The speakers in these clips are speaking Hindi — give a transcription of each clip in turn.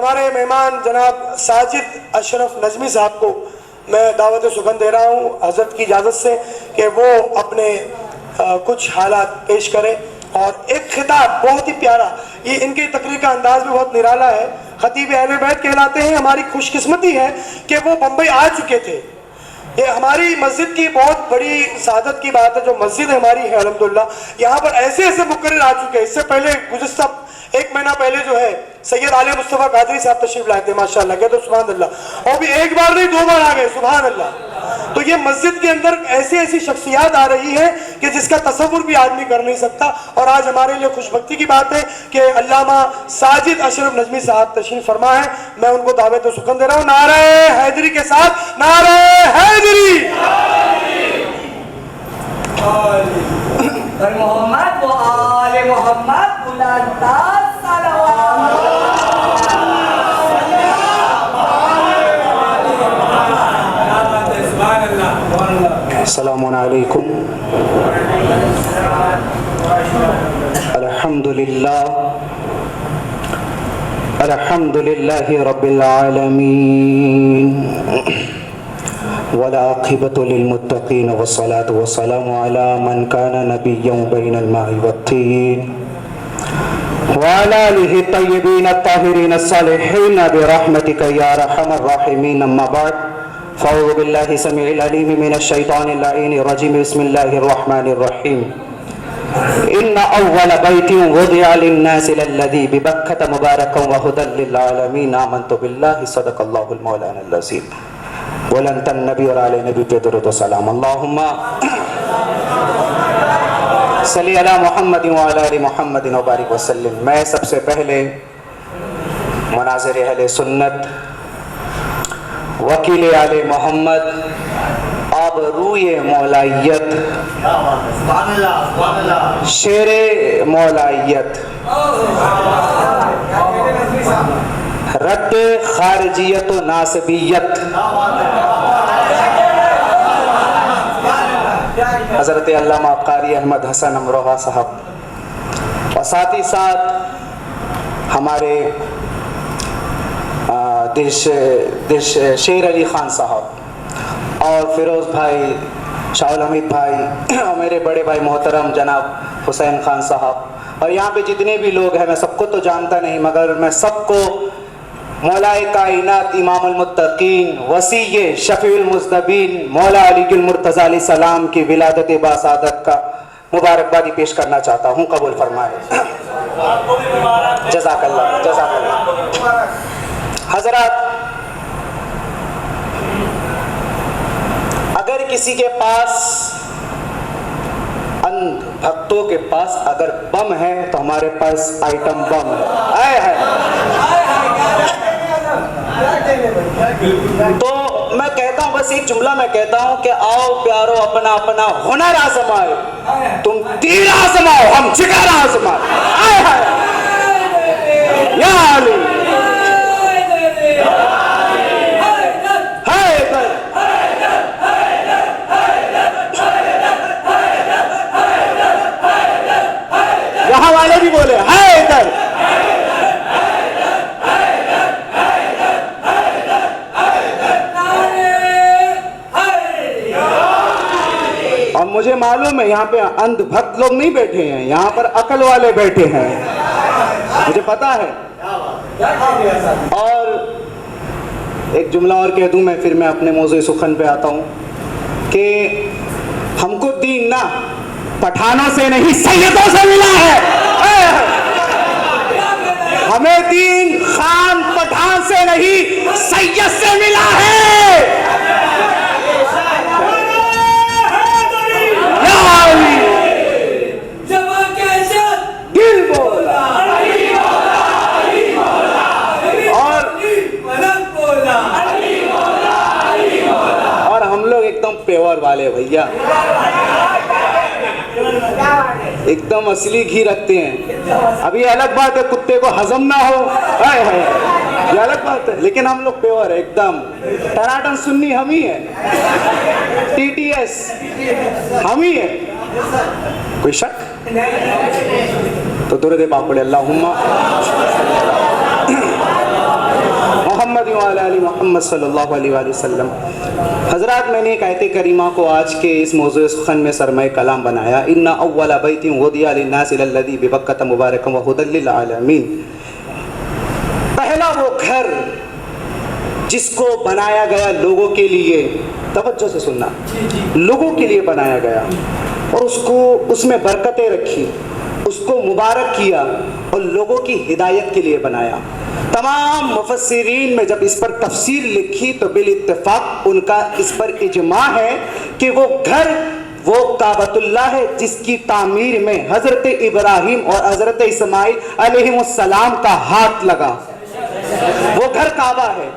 हमारे मेहमान जनाब साजिद अशरफ नजमी साहब को मैं दावत सुखन दे रहा हूँ हज़रत की इजाज़त से कि वो अपने कुछ हालात पेश करें और एक खिताब बहुत ही प्यारा, ये इनकी तकरीर का अंदाज भी बहुत निराला है। खतीब अहले बैत कहलाते हैं। हमारी खुशकिस्मती है कि वो बम्बई आ चुके थे। ये हमारी मस्जिद की बहुत बड़ी सादत की बात है, जो मस्जिद हमारी है अल्हम्दुलिल्लाह, यहाँ पर ऐसे ऐसे मुकर्रर आ चुके हैं। इससे पहले गुज़िश्ता 1 महीना पहले जो है सैयद आले मुस्तफ़ा कादरी साहब तशरीफ लाए थे, माशाअल्लाह, कहते तो सुभान अल्लाह, और भी एक बार नहीं 2 बार आ गए, सुभान अल्लाह। तो ये मस्जिद के अंदर ऐसी ऐसी शख्सियात आ रही है कि जिसका तसव्वुर भी आदमी कर नहीं सकता। और आज हमारे लिए खुशबख्ती की बात है कि अल्लामा साजिद अशरफ नजमी साहब तशरीफ फरमा है। मैं उनको दावत सुखन दे रहा हूँ। नारे हैदरी के साथ नारे हैदरी। मोहम्मद व आले मोहम्मद अस्सलामु अलैकुम। अल्हम्दुलिल्लाहि रब्बिल आलमीन वल आक़िबतु लिल मुत्तक़ीन वस्सलातु वस्सलामु अला मन काना नबिय्यन बैनल मा'i वत्तीन व अला आलिहि तय्यबीन अत्ताहिरीन अस्सालिहीन बिरहमतिका या अरहमर राहिमीन। अम्मा बाद फ़अऊज़ु बिल्लाहि समीइल अलीम मिनश शैतानिर लईनिर रजीम। बिस्मिल्लाहिर रहमानिर रहीम। इन्ना अव्वल बैतिन वुदिअ लिन्नासि लल्लज़ी बिबक्कता मुबारकन व हुदल लिल आलमीन। आमन्तु बिल्लाहि सदक़ल्लाहुल मौलानाल अज़ीम। वलन नबी और आले नबी पे दुरूद व सलाम। अल्लाहुम्मा सल्ली अला मुहम्मद व अला आलि मुहम्मद व बारिक वसल्लिम। मैं सबसे पहले मुनाज़िर अहले सुन्नत, वकील आले मोहम्मद, आबरूए मौलाइयत, शेरे मौलाइयत, रद्द खारजियत व नासबियत हज़रत अल्लामा क़ारी अहमद हसन अमरोहा साहब, और साथ ही साथ हमारे दिश शेर अली ख़ान साहब और फ़िरोज़ भाई, शाहुल हमीद भाई और मेरे बड़े भाई मोहतरम जनाब हुसैन ख़ान साहब, और यहाँ पे जितने भी लोग हैं, मैं सबको तो जानता नहीं, मगर मैं सबको मौलाए कायनात इमामुल मुत्तकीन वसीय शफ़ीउल मुज़नबीन मौला अली मुर्तज़ा अलैहि सलाम की विलादत बासादत का मुबारकबादी पेश करना चाहता हूँ। कबूल फरमाए। जज़ाकल्लाह जज़ाकल्लाह। हज़रात, अगर किसी के पास अंध भक्तों के पास अगर बम है तो हमारे पास आइटम बम है। तो मैं कहता हूं, बस एक जुमला मैं कहता हूं कि आओ प्यारो अपना अपना हुनर आजमाओ, तुम तीर आजमाओ हम जिगर आजमाओ। या अली यहाँ वाले भी बोले है इधर। और मुझे मालूम है यहाँ पे अंध भक्त लोग नहीं बैठे हैं, यहाँ पर अकल वाले बैठे हैं, मुझे पता है। और एक जुमला और कह दूं मैं, फिर मैं अपने मौज़ू सुखन पे आता हूँ कि हमको दीन ना पठानों से नहीं सैयदों से मिला है। हमें दीन खान पठान से नहीं सैयद से मिला है। दिल बोला और हम लोग एकदम प्योर वाले भैया, एकदम असली घी रखते हैं। अभी अलग बात है कुत्ते को हजम ना हो, ये अलग बात है, लेकिन हम लोग प्योर है एकदम। टनाटन सुन्नी हम ही है, टीटीएस हम ही है, कोई शक? तो दुरूद पाक पढ़े। अल्लाहुम्मा मोहम्मद सल्लल्लाहु अलैहि वसल्लम। हज़रात, मैंने एक आयत करीमा को आज के इस मौज़ू सुख़न में सरमाए कलाम बनाया। इन्ना अव्वला बैतिन वुदिया लिन्नासि लल्लज़ी बिबक्कत मुबारकन व हुदल लिल आलमीन। पहला वो घर जिसको बनाया गया लोगों के लिए, तवज्जो से सुनना, लोगों के लिए बनाया गया और उसको उसमें बरकतें रखी, उसको मुबारक किया और लोगों की हिदायत के लिए बनाया। तमाम मुफस्सिरीन में जब इस पर तफसीर लिखी तो बिल इत्तेफाक उनका इस पर इजमा है कि वो घर वो काबतुल्लाह है जिसकी तामीर में हज़रत इब्राहीम और हज़रत इस्माइल अलैहिस्सलाम का हाथ लगा। वो घर काबा है।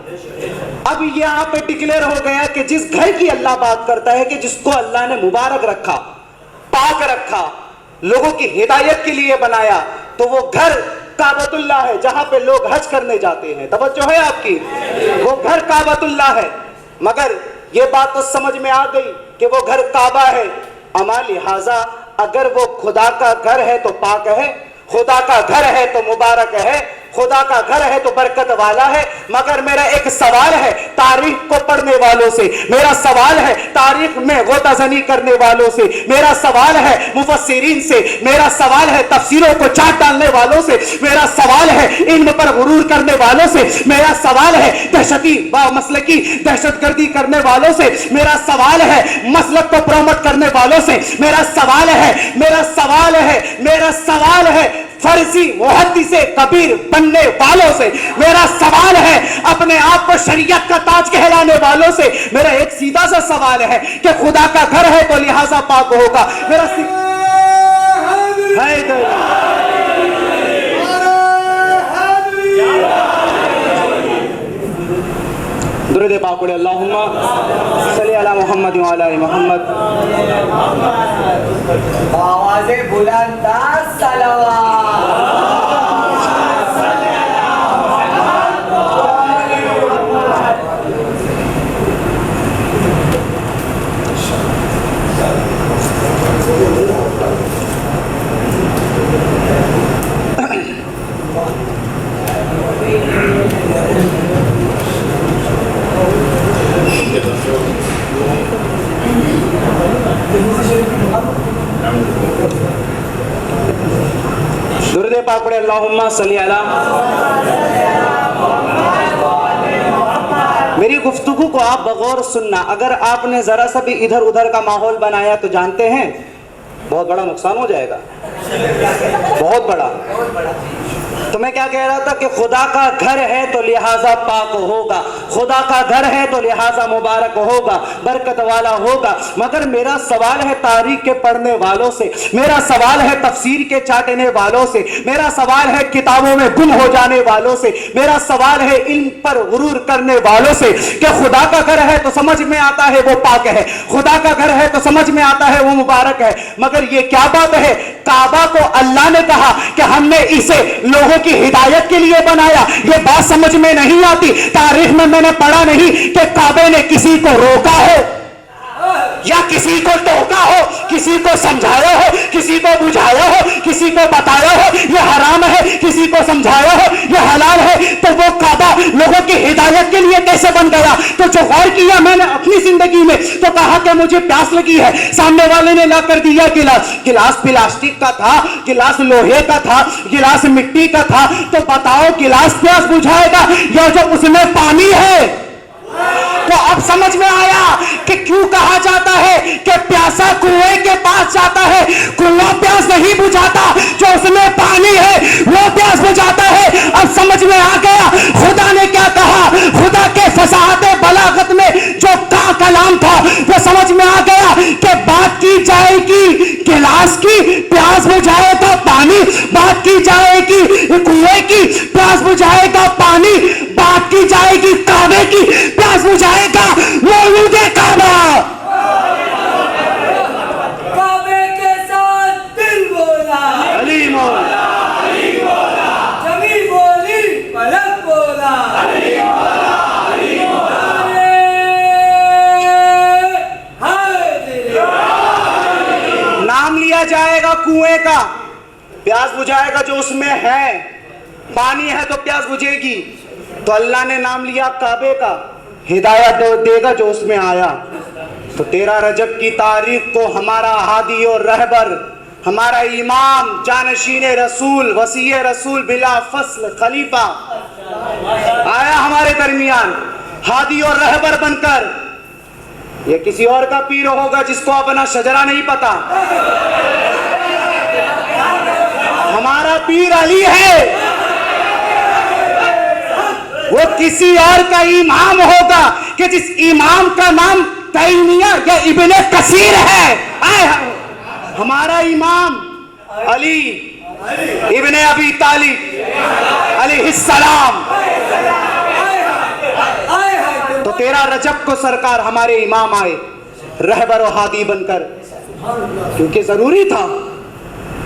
अब यहाँ पे डिक्लेयर हो गया कि जिस घर की अल्लाह बात करता है कि जिसको अल्लाह ने मुबारक रखा, पाक रखा, लोगों की हिदायत के लिए बनाया, तो वो घर काबतुल्लाह है जहां पे लोग हज करने जाते हैं। तवज्जो है आपकी? वो घर काबतुल्लाह है। मगर ये बात तो समझ में आ गई कि वो घर काबा है, अमा लिहाजा अगर वो खुदा का घर है तो पाक है, खुदा का घर है तो मुबारक है, खुदा का घर है तो बरकत वाला है। मगर मेरा एक सवाल है तारीख को पढ़ने वालों से, मेरा सवाल है तारीख में गोताजनी करने वालों से, मेरा सवाल है मुफस्सिरीन से, मेरा सवाल है तफसीरों को चाट डालने वालों से, मेरा सवाल है इल्म पर गुरूर करने वालों से, मेरा सवाल है दहशती मसलकी दहशतगर्दी करने वालों से, मेरा सवाल है मसलक को प्रमोट करने वालों से, मेरा सवाल है फर्जी मुहद्दिसे कबीर बनने वालों से, मेरा सवाल है अपने आप को शरीयत का ताज कहलाने वालों से। मेरा एक सीधा सा सवाल है कि खुदा का घर है तो लिहाजा पाक होगा। मेरा दुरूद पाक पढ़े, अल्लाहुम्मा सल्ली अला मुहम्मद व अला आलि मुहम्मद। आवाज़े बुलंदाज सलावत। दुरूद पाक पढ़े, अल्लाहुम्मा सल्ली अला। मेरी गुफ्तगू को आप बगौर सुनना। अगर आपने जरा सा भी इधर उधर का माहौल बनाया तो जानते हैं बहुत बड़ा नुकसान हो जाएगा, बहुत बड़ा। तो मैं क्या कह रहा था कि खुदा का घर है तो लिहाजा पाक होगा, खुदा का घर है तो लिहाजा मुबारक होगा, बरकत वाला होगा। मगर मेरा सवाल है तारीख के पढ़ने वालों से, मेरा सवाल है तफसीर के चाटने वालों से, मेरा सवाल है किताबों में गुम हो जाने वालों से, मेरा सवाल है इल्म पर गुरूर करने वालों से कि खुदा का घर है तो समझ में आता है वो पाक है, खुदा का घर है तो समझ में आता है वो मुबारक है। मगर ये क्या बात है? काबा को अल्लाह ने कहा कि हमने इसे लोगों की हिदायत के लिए बनाया। ये बात समझ में नहीं आती। तारीख में मैंने पढ़ा नहीं कि काबे ने किसी को रोका हो या किसी को टोका हो, किसी को समझाया हो, किसी को बुझाया हो, किसी को बताया हो ये हराम है, किसी को समझाया हो ये हलाल है। तो वो काबा लोगों की हिदायत के लिए कैसे बन गया? तो जो गौर किया मैंने अपनी जिंदगी में तो कहा कि मुझे प्यास लगी है, सामने वाले ने ला कर दिया गिलास, गिलास प्लास्टिक का था, गिलास लोहे का था, गिलास मिट्टी का था। तो बताओ गिलास प्यास बुझाएगा या जो उसमें पानी है? तो अब समझ में आया कि क्यों कहा जाता है कि प्यासा कुएं के पास जाता है। कुआं प्यास नहीं बुझाता, जो उसमें पानी है वो प्यास बुझाता है। अब समझ में आ गया खुदा ने क्या कहा। खुदा के फसाहत बलागत में जो का कलाम था वो समझ में आ गया कि बात की जाएगी गिलास की, प्यास बुझाएगा पानी, बात की जाएगी कुएं की, प्यास बुझाएगा पानी, बात की जाएगी काबे की, प्यास बुझाएगा मौलूदे काबा। काबे के साथ दिल बोला, अली मौला, जमी बोली, पलक बोला, नाम लिया जाएगा कुएं का, प्यास बुझाएगा जो उसमें है, पानी है तो प्यास बुझेगी। तो अल्लाह ने नाम लिया काबे का, हिदायत देगा जो उसमें आया। तो 13 रजब की तारीख को हमारा हादी और रहबर, हमारा इमाम, जानशीन रसूल, वसी रसूल, बिला फसल खलीफा आया हमारे दरमियान हादी और रहबर बनकर। ये किसी और का पीर होगा जिसको अपना शजरा नहीं पता। हमारा पीर अली है, वो किसी और का इमाम होगा कि जिस इमाम का नाम तैमिया या इब्ने कसीर है। आए हमारा इमाम अली इब्ने अबी तालिब अलैहिस्सलाम। तो 13 रजब को सरकार हमारे इमाम आए रहबर और हादी बनकर, क्योंकि जरूरी था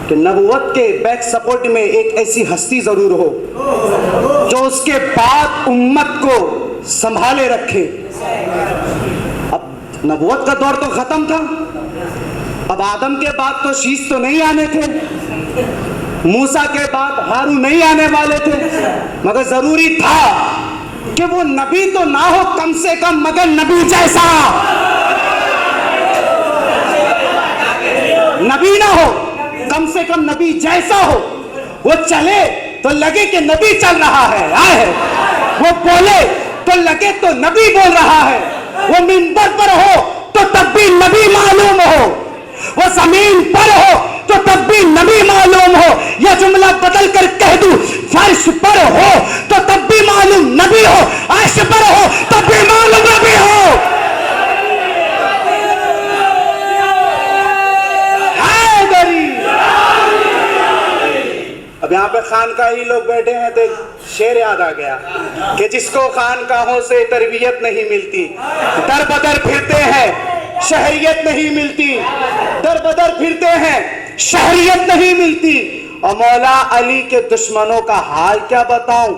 कि नबुवत के बैक सपोर्ट में एक ऐसी हस्ती जरूर हो जो उसके बाद उम्मत को संभाले रखे। अब नबुवत का दौर तो खत्म था, अब आदम के बाद तो शीश तो नहीं आने थे, मूसा के बाद हारून नहीं आने वाले थे, मगर जरूरी था कि वो नबी तो ना हो कम से कम मगर नबी जैसा नबी ना हो, कम से कम नबी जैसा हो। वो चले तो लगे कि नबी चल रहा है, आए है। वो बोले तो लगे तो नबी बोल रहा है। वो मिंबर पर हो तो तब भी नबी मालूम हो, वो जमीन पर हो तो तब भी नबी मालूम हो। यह जुमला बदल कर कह दूं, फर्श पर हो तो तब भी मालूम नबी हो, अर्श पर हो तब भी मालूम नबी हो। अब यहाँ पे खानकाही लोग बैठे हैं तो शेर याद आ गया कि जिसको खानकाहों से तरबियत नहीं मिलती, दर बदर फिरते हैं शहरियत नहीं मिलती, दर बदर फिरते हैं शहरियत नहीं मिलती। और मौला अली के दुश्मनों का हाल क्या बताऊं,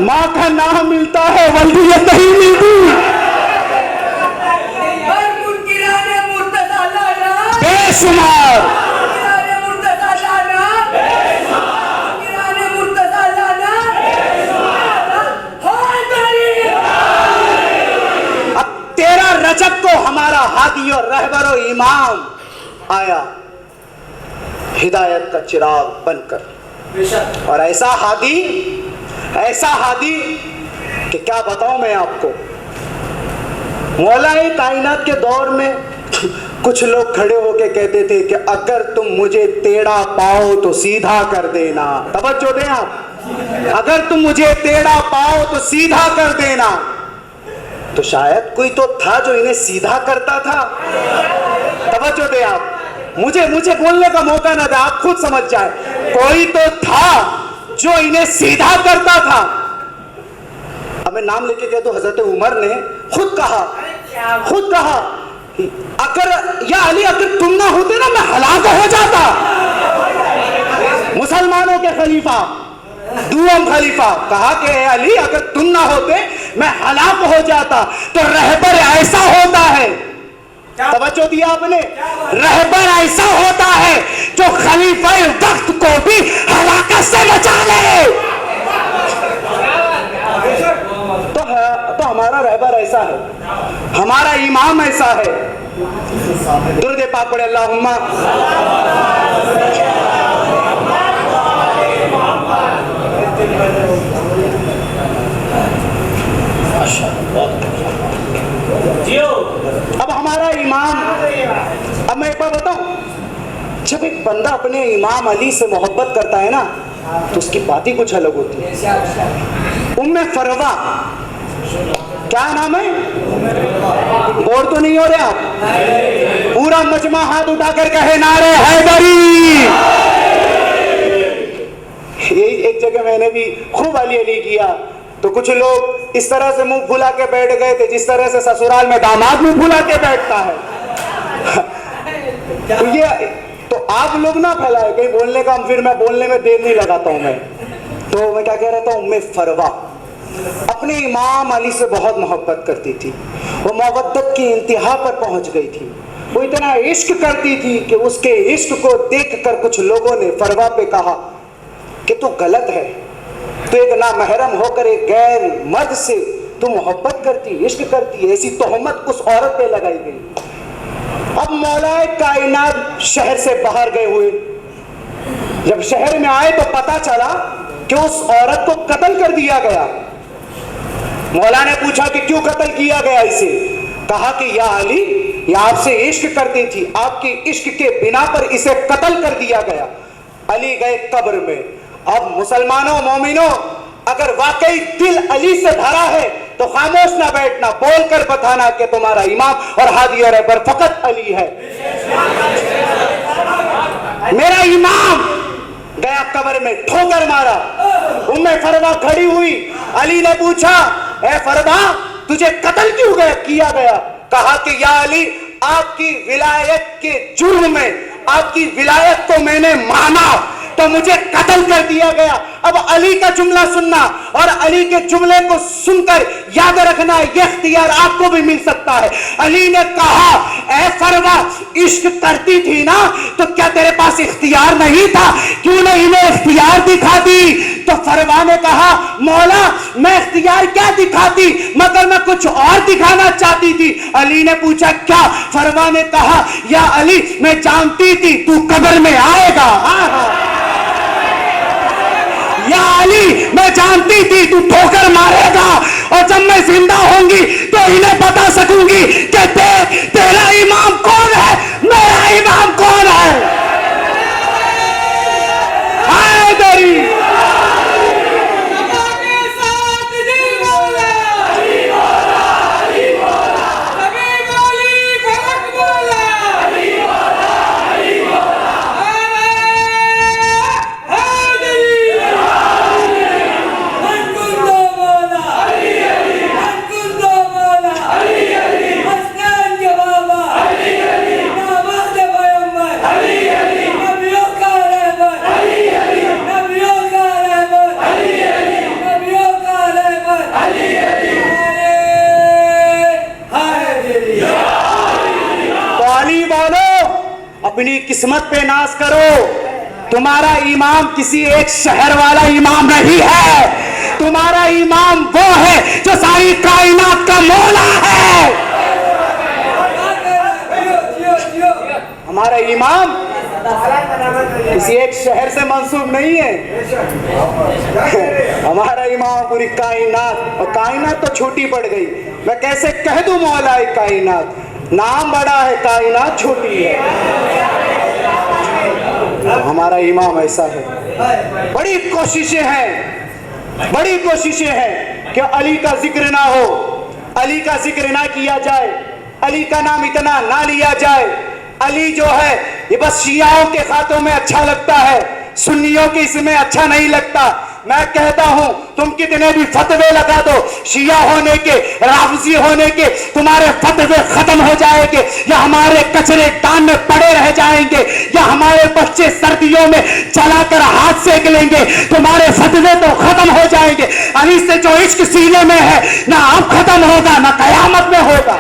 माँ का नाम मिलता है वल्दियत नहीं मिलती। बेशुमार अब 13 रजब को हमारा हादी और रहबर और इमाम आया हिदायत का चिराग बनकर। और ऐसा हादी कि क्या बताऊं मैं आपको। मौला कायनात के दौर में कुछ लोग खड़े होके कहते थे कि अगर तुम मुझे टेढ़ा पाओ तो सीधा कर देना। तवज्जो दें आप, अगर तुम मुझे टेढ़ा पाओ तो सीधा कर देना। तो शायद कोई तो था जो इन्हें सीधा करता था। तवज्जो दें आप, मुझे बोलने का मौका ना दे, आप खुद समझ जाए। कोई तो था जो इन्हें सीधा करता था। अब मैं नाम लेके कह दूं, हजरत उमर ने खुद कहा अगर या अली अगर तुम ना होते ना मैं हलाक हो जाता। मुसलमानों के खलीफा, दुआम खलीफा कहा कि अली अगर तुम ना होते मैं हलाक हो जाता। तो रहबर ऐसा होता है, तवज्जो दिया आपने, रहबर ऐसा होता है जो खलीफा वक्त को भी हलाकत से बचा ले। तो हमारा रहबर ऐसा है, हमारा इमाम ऐसा है। दुरूद पाक पढ़े अल्लाहुम्मा। अब हमारा इमाम, अब मैं एक बार बताऊं, जब एक बंदा अपने इमाम अली से मोहब्बत करता है ना तो उसकी बात ही कुछ अलग होती है। उम्मे फरवा, क्या नाम है? बोर तो नहीं हो रहे आप? पूरा मजमा हाथ उठाकर कहे नारे हैदरी। एक जगह मैंने भी खूब अली अली किया तो कुछ लोग इस तरह से मुंह फुला के बैठ गए थे जिस तरह से ससुराल में दामाद मुंह फुला के बैठता है। तो ये तो आप लोग ना फैलाए कहीं बोलने का, फिर मैं बोलने में देर नहीं लगाता हूं। तो मैं क्या कह रहा था, उम्मे फरवा अपने इमाम अली से बहुत मोहब्बत करती थी। वो मोहब्बत की इंतहा पर पहुंच गई थी। वो इतना इश्क करती थी कि उसके इश्क को देखकर कुछ लोगों ने फरवा पे कहा कि तू गलत है, तो एक नामहरम होकर एक गैर मर्द से तू मोहब्बत करती, इश्क करती, ऐसी तोहमत उस औरत पे लगाई गई। अब मौलाए कायनात शहर से बाहर गए हुए, जब शहर में आए तो पता चला कि उस औरत को कत्ल कर दिया गया। मौला ने पूछा कि क्यों कत्ल किया गया इसे? कहा कि या अली, ये आपसे इश्क करती थी, आपके इश्क के बिना पर इसे कत्ल कर दिया गया। अली गए कब्र में। अब मुसलमानों, मोमिनों, अगर वाकई दिल अली से भरा है तो खामोश ना बैठना, बोलकर बताना कि तुम्हारा इमाम और हादी और रहबर फकत अली है। मेरा इमाम गया कब्र में, ठोकर मारा। उम्मे फरवा खड़ी हुई। अली ने पूछा, ए फरवा, तुझे कत्ल क्यों किया गया? कहा कि या अली, आपकी विलायत के जुर्म में आपकी विलायत को मैंने माना तो मुझे कत्ल कर दिया गया। अब अली का जुमला सुनना और अली के जुमले को सुनकर याद रखना, यह इख्तियार आपको भी मिल सकता है। अली ने कहा, ए फरवा, इश्क करती थी ना, तो क्या तेरे पास इख्तियार नहीं था? क्यों नहीं इन्हें इख्तियार दिखाती? तो फरवा ने कहा, मौला, मैं इख्तियार क्या दिखाती, मगर मैं कुछ और दिखाना चाहती थी। अली ने पूछा, क्या? फरवा ने कहा, या अली, मैं जानती थी तू कब्र में आएगा। या अली, मैं जानती थी तू ठोकर मारेगा, और जब मैं जिंदा होंगी तो इन्हें बता सकूंगी कि तेरा इमाम कौन है, मेरा इमाम कौन है। हैदरी अपनी किस्मत पे नाज करो। तुम्हारा इमाम किसी एक शहर वाला इमाम नहीं है, तुम्हारा इमाम वो है जो सारी कायनात का मौला है। हमारा इमाम किसी एक शहर से मंसूब नहीं है, हमारा इमाम पूरी कायनात, और कायनात तो छोटी पड़ गई। मैं कैसे कह दूं मौला कायनात, नाम बड़ा है, कायनात छोटी है। हमारा इमाम ऐसा है। बड़ी कोशिशें हैं, बड़ी कोशिशें हैं कि अली का जिक्र ना हो, अली का जिक्र ना किया जाए, अली का नाम इतना ना लिया जाए। अली जो है ये बस शियाओं के खातों में अच्छा लगता है, सुन्नियों के इसमें अच्छा नहीं लगता। मैं कहता हूं, तुम कितने भी फतवे लगा दो, शिया होने के, राफजी होने के, तुम्हारे फतवे खत्म हो जाएंगे, या हमारे कचरे दान में पड़े रह जाएंगे, या हमारे बच्चे सर्दियों में चलाकर हाथ सेक लेंगे, तुम्हारे फतवे तो खत्म हो जाएंगे। अली से जो इश्क सीने में है, ना अब खत्म होगा ना कयामत में होगा।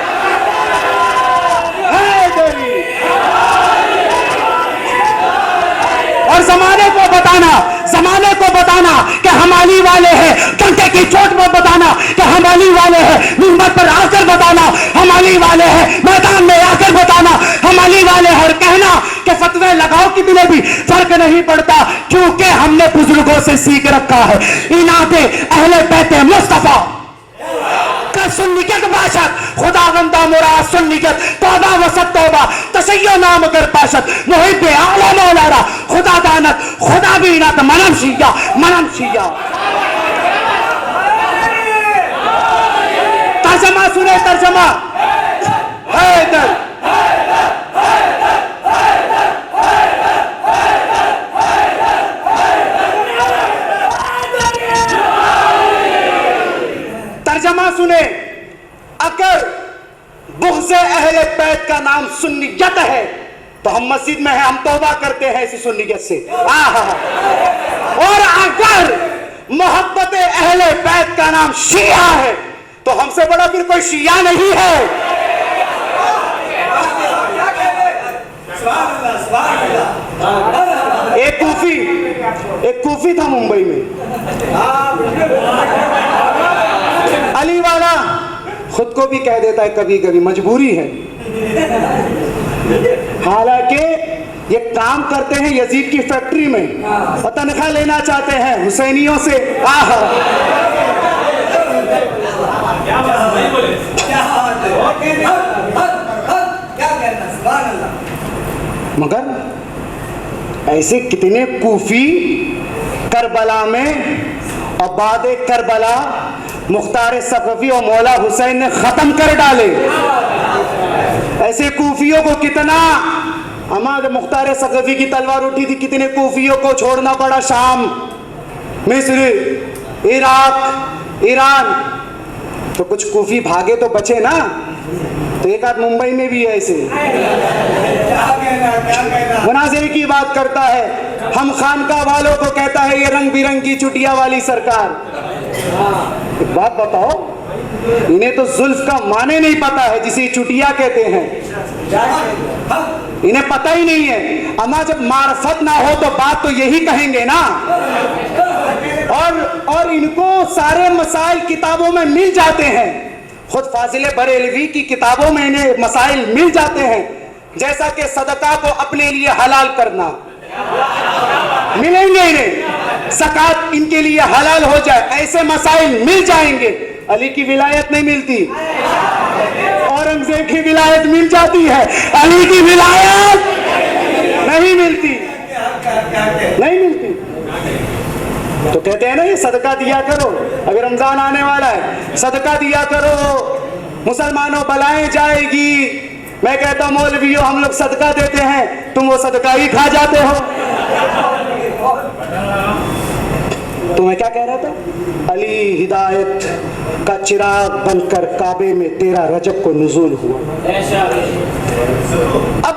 और जमाने को बताना कि हम अली वाले हैं, डंके की चोट में बताना कि हम अली वाले हैं, मिंबर पर आकर बताना हम अली वाले हैं, मैदान में आकर बताना हम अली वाले हैं, और कहना कि फतवे लगाओ कितने भी फर्क नहीं पड़ता, क्योंकि हमने बुजुर्गों से सीख रखा है। इनाते अहले बैते मुस्तफा का सुन्नियत बाशत, खुदा बंदा मुराद सुन्नियत, तौबा वसत तौबा, तशय्यो नाम कर बाशत, मुहिब आला मौलाना, खुदा दानत, खुदा बीनत, मनम शिया, मनम शिया। तर्जमा सुने, तर्जमा। हैदर तर्जमा सुने, अगर बुग़्ज़े अहले बैत का नाम सुन्नियत है तो हम मस्जिद में हैं, हम तौबा करते हैं इसी सुन्नियत से। और अगर मोहब्बत अहले बैत का नाम शिया है तो हमसे बड़ा फिर कोई शिया नहीं है। एक एक कूफी था मुंबई में, अली वाला, खुद को भी कह देता है कभी कभी मजबूरी है, हालांकि ये काम करते हैं यजीद की फैक्ट्री में और तनख्वाह लेना चाहते हैं हुसैनियों से। मगर ऐसे कितने कूफी करबला में और बाद करबला मुख्तार सफवी और मौला हुसैन ने खत्म कर डाले। ऐसे कूफियों को कितना, हमारे मुख्तार सफवी की तलवार उठी थी, कितने कूफियों को छोड़ना पड़ा, शाम, मिस्र, इराक, ईरान। तो कुछ कूफी भागे तो बचे ना, तो एक आध मुंबई में भी है ऐसे। मुनाजिर की बात करता है, हम खानका वालों को कहता है ये रंग बिरंगी चुटिया वाली सरकार। एक बात बताओ, इन्हें तो जुल्फ का माने नहीं पता है जिसे चुटिया कहते हैं, इन्हें पता ही नहीं है। अमा जब मार्फत ना हो तो बात तो यही कहेंगे ना। और इनको सारे मसाइल किताबों में मिल जाते हैं, खुद फाजिल बरेलवी की किताबों में इन्हें मसाइल मिल जाते हैं, जैसा कि सदका को अपने लिए हलाल करना, मिलेंगे इन्हें, ज़कात इनके लिए हलाल हो जाए, ऐसे मसाइल मिल जाएंगे। अली की विलायत नहीं मिलती, औरंगजेब की विलायत मिल जाती है, अली की विलायत नहीं मिलती, नहीं मिलती। तो कहते हैं ना ये सदका दिया करो, अभी रमजान आने वाला है, सदका दिया करो, मुसलमानों बलाएं जाएगी। मैं कहता हूं मौलवियों, हम लोग सदका देते हैं, तुम वो सदका ही खा जाते हो। तो मैं क्या कह रहा था, अली हिदायत का चिराग बनकर काबे में 13 रजब को नुज़ूल हुआ। अब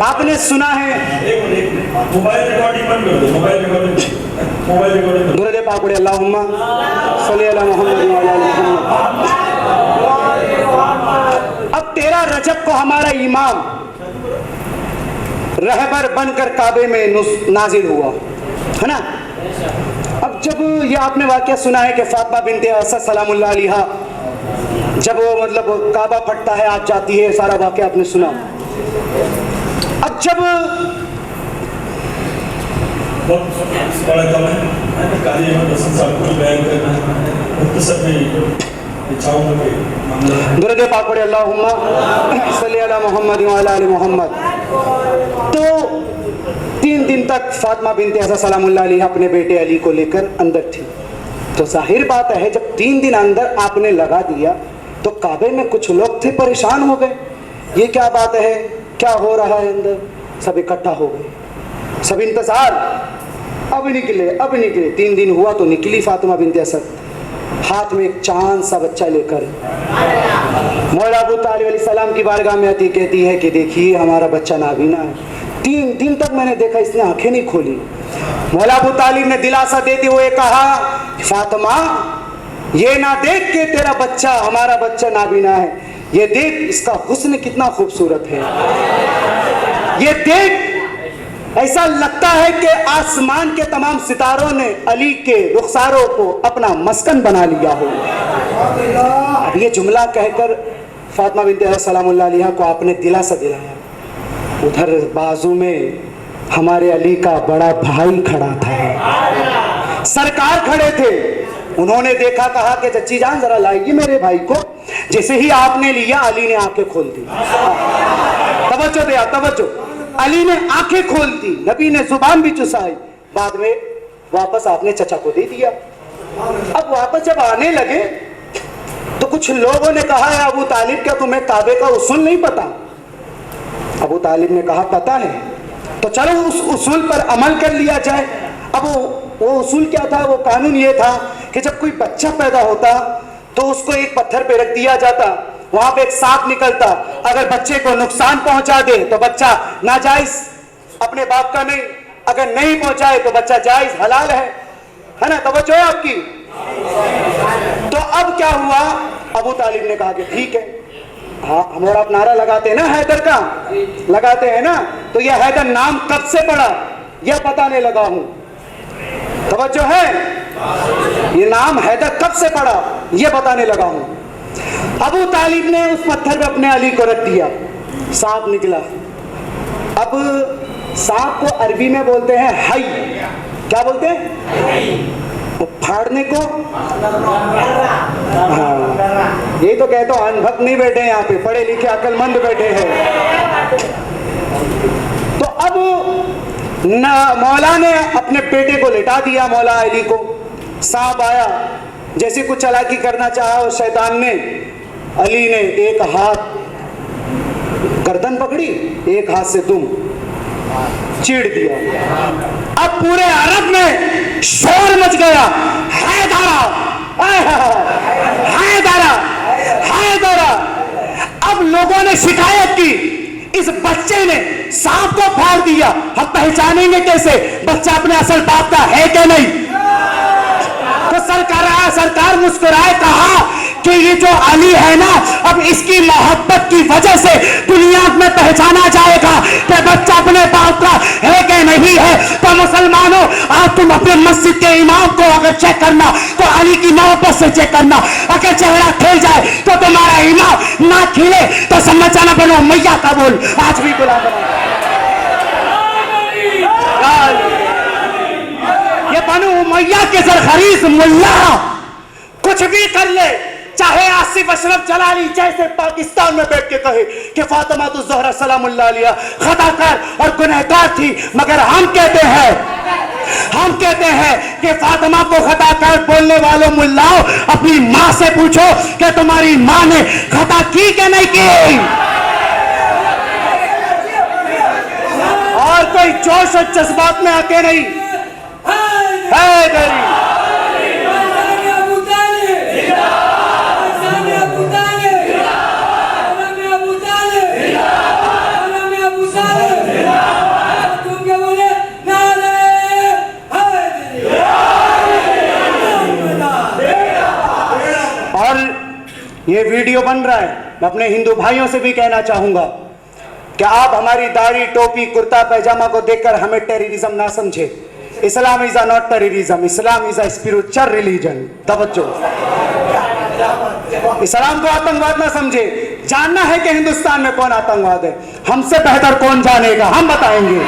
आपने सुना है, मोबाइल रिकॉर्डिंग बंद कर दो, मोबाइल रिकॉर्डिंग दुरूद पाक पढ़े, अल्लाहुम्मा सल्ली अला मुहम्मद व अला आलि मुहम्मद। अब 13 रजब को हमारा इमाम रहबर बनकर काबे में नाजिल हुआ, है ना। अब जब ये आपने वाक़या सुना है कि फातिमा बिन्ते असद सलामुल्लाह अलैहा, जब वो मतलब काबा फटता है, आप जाती है, सारा वाक़या आपने सुना। अब जब बड़ा कम है, काली अहमद हसन साहब को बयान करना है, मुख्तसर में चाहूँगा कि दुरूद पाक पढ़े, अल्लाहुम्मा सल्ली अला मुहम्मद व अला आलि मुहम्मद। तो 3 दिन तक फातिमा बिन्ते असद सलामुल्लाह अलैहा अपने बेटे अली को लेकर अंदर थी। तो जाहिर बात है, जब 3 दिन अंदर आपने लगा दिया तो काबे में कुछ लोग थे, परेशान हो गए, ये क्या बात है, क्या हो रहा है अंदर। सब इकट्ठा हो गए, सब इंतजार, अब निकले, अब निकले। 3 दिन हुआ तो निकली फातिमा बिन्ते असद, हाथ में एक चांद सा बच्चा लेकर मौला अबू तालिब अलैहिस्सलाम की बारगाह में आती, कहती है कि देखिए हमारा बच्चा नाबीना है, 3 दिन तक मैंने देखा इसने आंखें नहीं खोली। मौला अबू तालिब ने दिलासा देते हुए कहा, फातिमा ये ना देख के तेरा बच्चा, हमारा बच्चा नाबीना है, ये देख इसका हुस्न कितना खूबसूरत है, ये देख ऐसा लगता है कि आसमान के तमाम सितारों ने अली के रुखसारों को अपना मस्कन बना लिया हो। अब ये जुमला कहकर फातिमा बिन्ते असद सलामुल्लाह अलैहा को आपने दिलासा दिलाया। उधर बाजू में हमारे अली का बड़ा भाई खड़ा था, सरकार खड़े थे, उन्होंने देखा, कहा कि चच्ची जान जरा लाइए मेरे भाई को। जैसे ही आपने लिया, अली ने आंखें खोल दी, तवज्जो दिया, तवज्जो, अली ने आंखें खोल दी, नबी ने जुबान भी चुसाई, बाद में वापस आपने चचा को दे दिया। अब वापस जब आने लगे तो कुछ लोगों ने कहा, है अबू तालिब क्या तुम्हें काबे का उसूल नहीं पता? अबू तालिब ने कहा पता है, तो चलो उस उसूल पर अमल कर लिया जाए। अब वो उसूल क्या था, वो कानून ये था कि जब कोई बच्चा पैदा होता तो उसको एक पत्थर पे रख दिया जाता, वहां पे एक सांप निकलता, अगर बच्चे को नुकसान पहुंचा दे तो बच्चा नाजायज अपने बाप का नहीं, अगर नहीं पहुंचाए तो बच्चा जायज हलाल है ना। तवज्जो है आपकी। तो अब क्या हुआ, अबू तालिब ने कहा कि ठीक है, हाँ हम और आप नारा लगाते हैं ना हैदर का, लगाते हैं ना, तो यह हैदर नाम कब से पड़ा यह पता नहीं लगा हूं, तवज्जो है? ये नाम हैदर कब से पड़ा ये बताने लगा हूं। अबू तालिब ने उस पत्थर पे अपने अली को रख दिया, सांप निकला। अब सांप को अरबी में बोलते हैं हई। क्या बोलते हैं? वो फाड़ने को, हाँ यही तो कहता हूं, अनभक्त नहीं बैठे यहाँ पे, पढ़े लिखे अक्लमंद बैठे हैं। तो अब मौला ने अपने बेटे को लिटा दिया, मौला अली को। सांप आया, जैसे कुछ चालाकी करना चाहा उस शैतान ने, अली ने एक हाथ गर्दन पकड़ी, एक हाथ से दुम चीड़ दिया। अब पूरे अरब में शोर मच गया, हैदरा हैदरा हैदरा। अब लोगों ने शिकायत की, इस बच्चे ने सांप को फाड़ दिया, हम पहचानेंगे कैसे बच्चा अपने असल बाप का है क्या नहीं? तो सरकार मुस्कुराए, कहा कि ये जो अली है ना, अब इसकी मोहब्बत की वजह से दुनिया में पहचाना जाएगा कि बच्चा अपने बाप का है कि नहीं है। तो मुसलमानों, आज तुम अपने मस्जिद के इमाम को अगर चेक करना तो अली की मोहब्बत से चेक करना। अगर चेहरा खिल जाए तो तुम्हारा इमाम, ना खिले तो समझ जाना बनो मैया का बोल आज भी गुलाम बना। ये बनो मैया के जरखरीज मुल्ला कुछ भी कर ले, चाहे आसिफ अशरफ जलाली जैसे पाकिस्तान में बैठ के कहे कि फातिमा तो ज़हरा सलामुल्लाह अलैहा खताकार और गुनहगार थी, मगर हम कहते हैं कि फातिमा को खताकार बोलने वालों मुल्लाओं, अपनी माँ से पूछो कि तुम्हारी माँ ने खता की कि नहीं की। और कोई जोश और जज्बात में आके नहीं है गरीब। ये वीडियो बन रहा है, मैं अपने हिंदू भाइयों से भी कहना चाहूंगा कि आप हमारी दाढ़ी, टोपी, कुर्ता पैजामा को देखकर हमें टेररिज्म ना समझे। Islam is a not terrorism, Islam is a spiritual religion. तवज्जो, इस्लाम को आतंकवाद ना समझे। जानना है कि हिंदुस्तान में कौन आतंकवाद है, हमसे बेहतर कौन जानेगा, हम बताएंगे।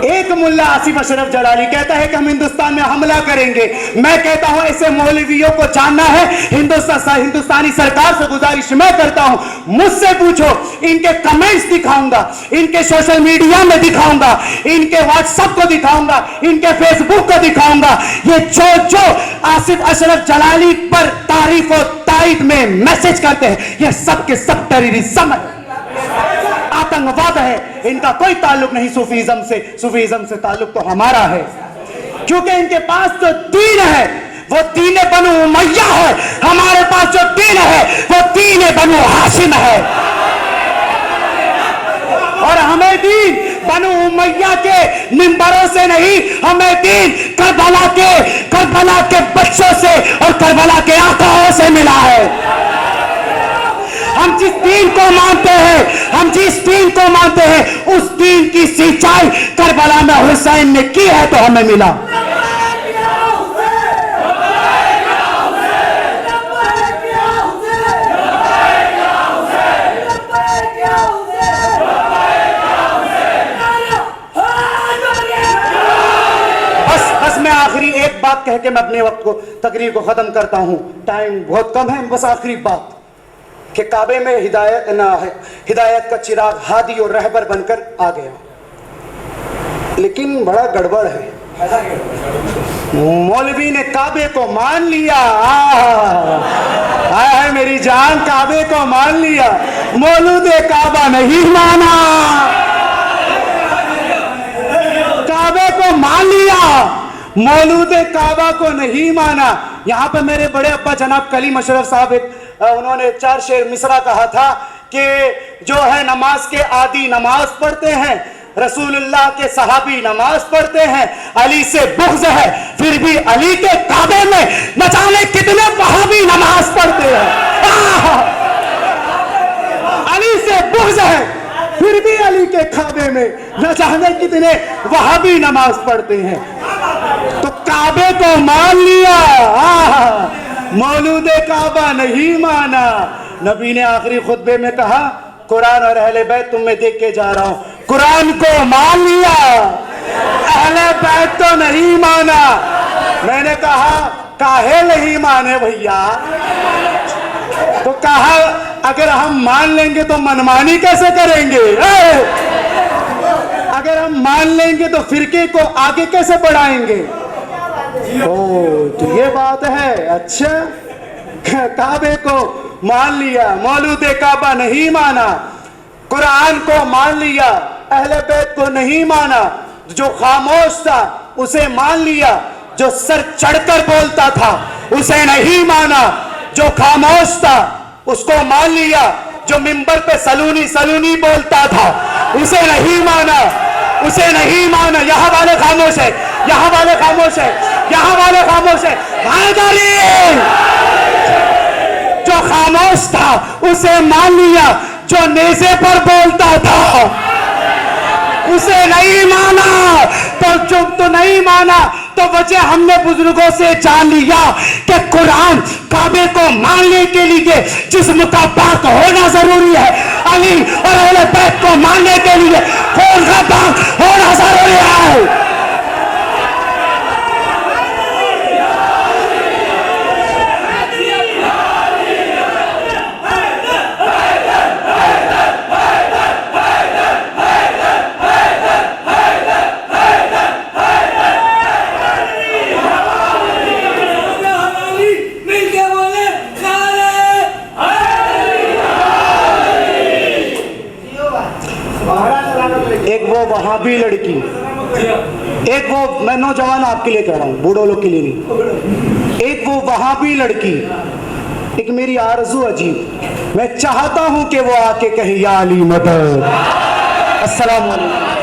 एक मुल्ला आसिफ अशरफ जलाली कहता है कि हम हिंदुस्तान में हमला करेंगे। मैं कहता हूं ऐसे मौलवियों को जानना है, हिंदुस्तानी सरकार से गुजारिश मैं करता हूं, मुझसे पूछो, इनके कमेंट्स दिखाऊंगा, इनके सोशल मीडिया में दिखाऊंगा, इनके व्हाट्सएप को दिखाऊंगा, इनके फेसबुक को दिखाऊंगा। ये जो आसिफ अशरफ जलाली पर तारीफ और तारीफ में मैसेज करते हैं, ये सब के सब टेररिज्म है, आतंकवाद है। इनका कोई ताल्लुक नहीं सूफीज्म से, सूफीज्म से ताल्लुक तो हमारा है, क्योंकि इनके पास जो दीन है वो दीन बनु उमैया है, हमारे पास जो दीन है वो दीन बनु हाशिम है। और हमें दीन बनु उमैया के मिंबरों से नहीं, हमें दीन करबला के बच्चों से और करबला के आकाओं से मिला है। हम जिस दीन को मानते हैं उस दीन की सिंचाई करबला में हुसैन ने की है, तो हमें मिला। बस मैं आखिरी एक बात कह के मैं अपने वक्त को, तकरीर को खत्म करता हूं, टाइम बहुत कम है। बस आखिरी बात कि काबे में हिदायत का चिराग हादी और रहबर बनकर आ गया, लेकिन बड़ा गड़बड़ है। मौलवी ने काबे को मान लिया, हाय मेरी जान, काबे को मान लिया, मौलूदे काबा नहीं माना। काबे को मान लिया, मौलूदे काबा को नहीं माना। यहाँ पे मेरे बड़े अब्बा जनाब कलीम अशरफ साहब उन्होंने 4 शेर मिसरा कहा था कि जो है नमाज के आदि नमाज पढ़ते हैं, रसूलुल्लाह के सहाबी नमाज पढ़ते हैं, अली से बुग़्ज़ है फिर भी अली के काबे में न जाने कितने वहाबी नमाज पढ़ते हैं। अली से बुग़्ज़ है फिर भी अली के खाबे में न जाने कितने वहाबी नमाज पढ़ते हैं। तो काबे को मान लिया, मौलूद काबा नहीं माना। नबी ने आखिरी खुतबे में कहा, कुरान और अहले बैत तुम मैं देख के जा रहा हूं, कुरान को मान लिया, अहले बैत तो नहीं माना। मैंने कहा काहे नहीं माने भैया? तो कहा अगर हम मान लेंगे तो मनमानी कैसे करेंगे? अगर हम मान लेंगे तो फिरके को आगे कैसे बढ़ाएंगे? ओ तो ये बात है। अच्छा, काबे को मान लिया, मौलूद काबा नहीं माना, कुरान को मान लिया, अहले बैत को नहीं माना, जो खामोश था उसे मान लिया, जो सर चढ़कर बोलता था उसे नहीं माना, जो खामोश था उसको मान लिया, जो मिंबर पे सलूनी सलूनी बोलता था उसे नहीं माना, उसे नहीं माना। यहाँ वाले खामोश है, यहाँ वाले खामोश है, यहाँ वाले खामोश है। जो खामोश था उसे मान लिया, जो नेज़े पर बोलता था उसे नहीं माना। तो जो तो नहीं माना तो वजह हमने बुजुर्गों से जान लिया कि कुरान काबे को मानने के लिए जिस्म का पाक होना जरूरी है, अली और अहले बैत को मानने के लिए खून का पाक होना जरूरी है। एक वो वहाबी लड़की, एक वो, मैं नौजवान आपके लिए कह रहा हूँ, बूढ़ों लोग के लिए नहीं, एक वो वहाबी लड़की, एक मेरी आरज़ू अजीब, मैं चाहता हूँ कि वो आके कहे या अली मदद। अस्सलाम वालेकुम।